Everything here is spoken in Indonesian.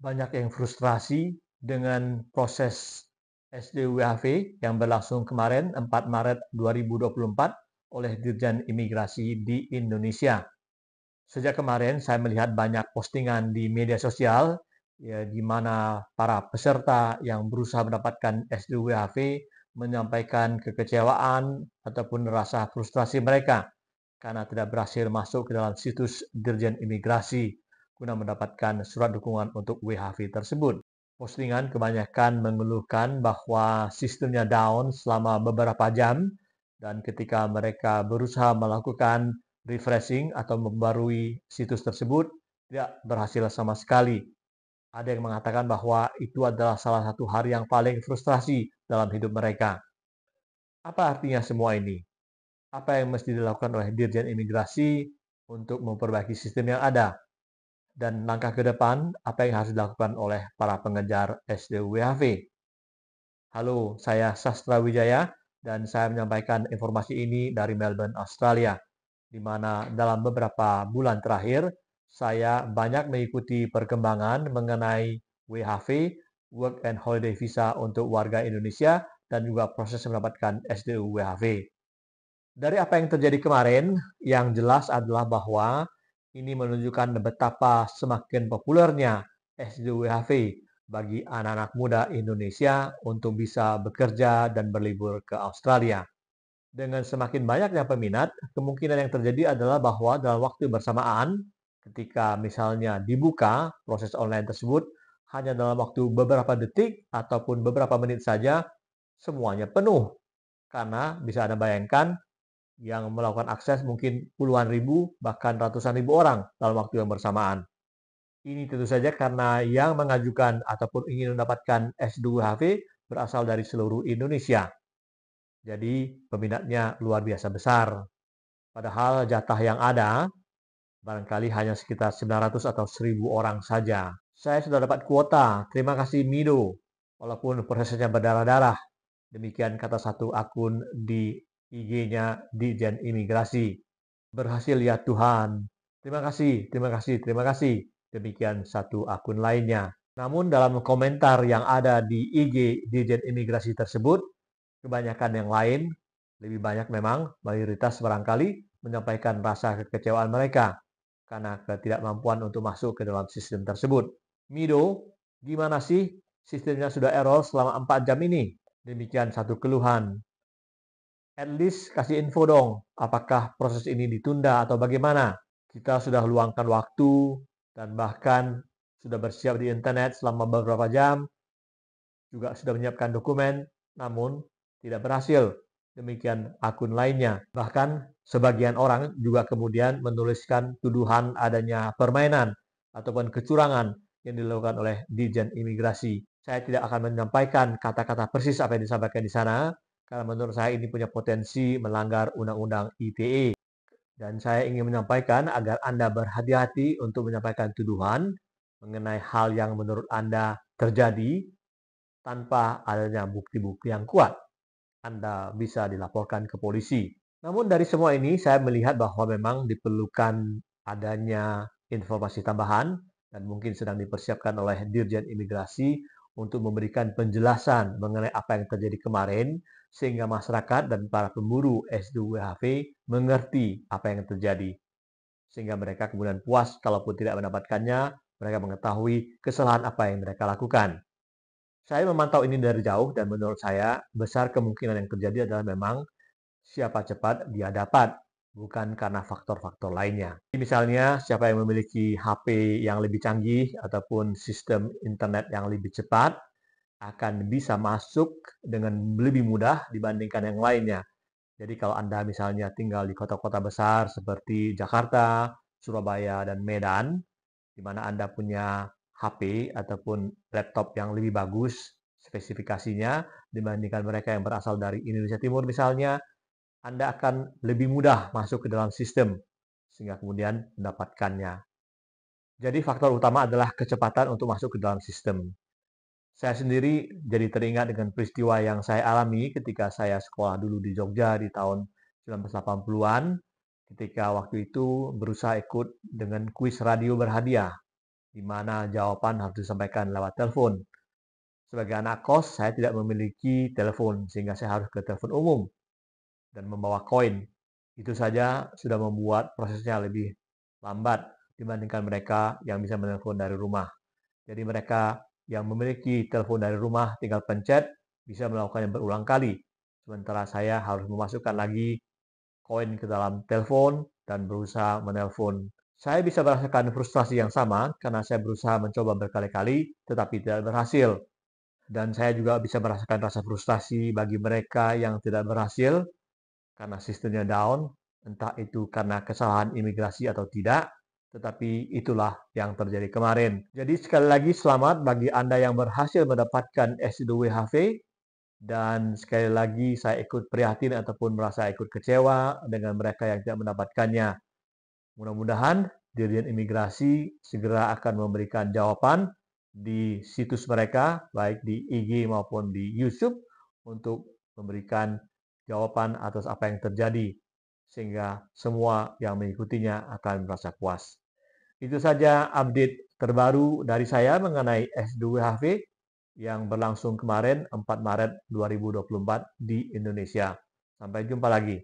Banyak yang frustrasi dengan proses SDWHV yang berlangsung kemarin 4 Maret 2024 oleh Dirjen Imigrasi di Indonesia. Sejak kemarin saya melihat banyak postingan di media sosial ya, di mana para peserta yang berusaha mendapatkan SDWHV menyampaikan kekecewaan ataupun rasa frustrasi mereka karena tidak berhasil masuk ke dalam situs Dirjen Imigrasi guna mendapatkan surat dukungan untuk WHV tersebut. Postingan kebanyakan mengeluhkan bahwa sistemnya down selama beberapa jam dan ketika mereka berusaha melakukan refreshing atau membarui situs tersebut tidak berhasil sama sekali. Ada yang mengatakan bahwa itu adalah salah satu hari yang paling frustrasi dalam hidup mereka. Apa artinya semua ini? Apa yang mesti dilakukan oleh Dirjen Imigrasi untuk memperbaiki sistem yang ada? Dan langkah ke depan, apa yang harus dilakukan oleh para pengejar SDWHV? Halo, saya Sastra Wijaya dan saya menyampaikan informasi ini dari Melbourne, Australia, di mana dalam beberapa bulan terakhir saya banyak mengikuti perkembangan mengenai WHV, Work and Holiday Visa untuk warga Indonesia, dan juga proses mendapatkan SDWHV. Dari apa yang terjadi kemarin, yang jelas adalah bahwa ini menunjukkan betapa semakin populernya SDWHV bagi anak-anak muda Indonesia untuk bisa bekerja dan berlibur ke Australia. Dengan semakin banyaknya peminat, kemungkinan yang terjadi adalah bahwa dalam waktu bersamaan, ketika misalnya dibuka proses online tersebut, hanya dalam waktu beberapa detik ataupun beberapa menit saja, semuanya penuh. Karena bisa Anda bayangkan, yang melakukan akses mungkin puluhan ribu, bahkan ratusan ribu orang dalam waktu yang bersamaan. Ini tentu saja karena yang mengajukan ataupun ingin mendapatkan S2HV berasal dari seluruh Indonesia. Jadi peminatnya luar biasa besar. Padahal jatah yang ada barangkali hanya sekitar 900 atau 1000 orang saja. Saya sudah dapat kuota. Terima kasih Mido. Walaupun prosesnya berdarah-darah. Demikian kata satu akun di IG-nya Dijen Imigrasi. Berhasil ya Tuhan. Terima kasih, terima kasih, terima kasih. Demikian satu akun lainnya. Namun dalam komentar yang ada di IG Dijen Imigrasi tersebut, kebanyakan yang lain, lebih banyak memang, mayoritas barangkali, menyampaikan rasa kekecewaan mereka karena ketidakmampuan untuk masuk ke dalam sistem tersebut. Mido, gimana sih sistemnya sudah error selama 4 jam ini? Demikian satu keluhan. At least kasih info dong, apakah proses ini ditunda atau bagaimana? Kita sudah luangkan waktu dan bahkan sudah bersiap di internet selama beberapa jam, juga sudah menyiapkan dokumen, namun tidak berhasil. Demikian akun lainnya. Bahkan sebagian orang juga kemudian menuliskan tuduhan adanya permainan ataupun kecurangan yang dilakukan oleh Dijen Imigrasi. Saya tidak akan menyampaikan kata-kata persis apa yang disampaikan di sana, karena menurut saya ini punya potensi melanggar Undang-Undang ITE. Dan saya ingin menyampaikan agar Anda berhati-hati untuk menyampaikan tuduhan mengenai hal yang menurut Anda terjadi tanpa adanya bukti-bukti yang kuat. Anda bisa dilaporkan ke polisi. Namun dari semua ini saya melihat bahwa memang diperlukan adanya informasi tambahan dan mungkin sedang dipersiapkan oleh Dirjen Imigrasi untuk memberikan penjelasan mengenai apa yang terjadi kemarin sehingga masyarakat dan para pemburu S2WHV mengerti apa yang terjadi. Sehingga mereka kemudian puas kalaupun tidak mendapatkannya, mereka mengetahui kesalahan apa yang mereka lakukan. Saya memantau ini dari jauh dan menurut saya besar kemungkinan yang terjadi adalah memang siapa cepat dia dapat, bukan karena faktor-faktor lainnya. Misalnya siapa yang memiliki HP yang lebih canggih ataupun sistem internet yang lebih cepat akan bisa masuk dengan lebih mudah dibandingkan yang lainnya. Jadi kalau Anda misalnya tinggal di kota-kota besar seperti Jakarta, Surabaya, dan Medan, di mana Anda punya HP ataupun laptop yang lebih bagus spesifikasinya dibandingkan mereka yang berasal dari Indonesia Timur misalnya, Anda akan lebih mudah masuk ke dalam sistem sehingga kemudian mendapatkannya. Jadi faktor utama adalah kecepatan untuk masuk ke dalam sistem. Saya sendiri jadi teringat dengan peristiwa yang saya alami ketika saya sekolah dulu di Jogja di tahun 1980-an, ketika waktu itu berusaha ikut dengan kuis radio berhadiah. di mana jawaban harus disampaikan lewat telepon. Sebagai anak kos, saya tidak memiliki telepon, sehingga saya harus ke telepon umum dan membawa koin. Itu saja sudah membuat prosesnya lebih lambat dibandingkan mereka yang bisa menelpon dari rumah. Jadi mereka yang memiliki telepon dari rumah tinggal pencet, bisa melakukannya berulang kali. Sementara saya harus memasukkan lagi koin ke dalam telepon dan berusaha menelpon. Saya bisa merasakan frustrasi yang sama karena saya berusaha mencoba berkali-kali tetapi tidak berhasil. Dan saya juga bisa merasakan rasa frustasi bagi mereka yang tidak berhasil karena sistemnya down, entah itu karena kesalahan imigrasi atau tidak, tetapi itulah yang terjadi kemarin. Jadi sekali lagi selamat bagi Anda yang berhasil mendapatkan S2WHV, dan sekali lagi saya ikut prihatin ataupun merasa ikut kecewa dengan mereka yang tidak mendapatkannya. Mudah-mudahan Dirjen Imigrasi segera akan memberikan jawaban di situs mereka, baik di IG maupun di YouTube, untuk memberikan jawaban atas apa yang terjadi, sehingga semua yang mengikutinya akan merasa puas. Itu saja update terbaru dari saya mengenai S2HV yang berlangsung kemarin 4 Maret 2024 di Indonesia. Sampai jumpa lagi.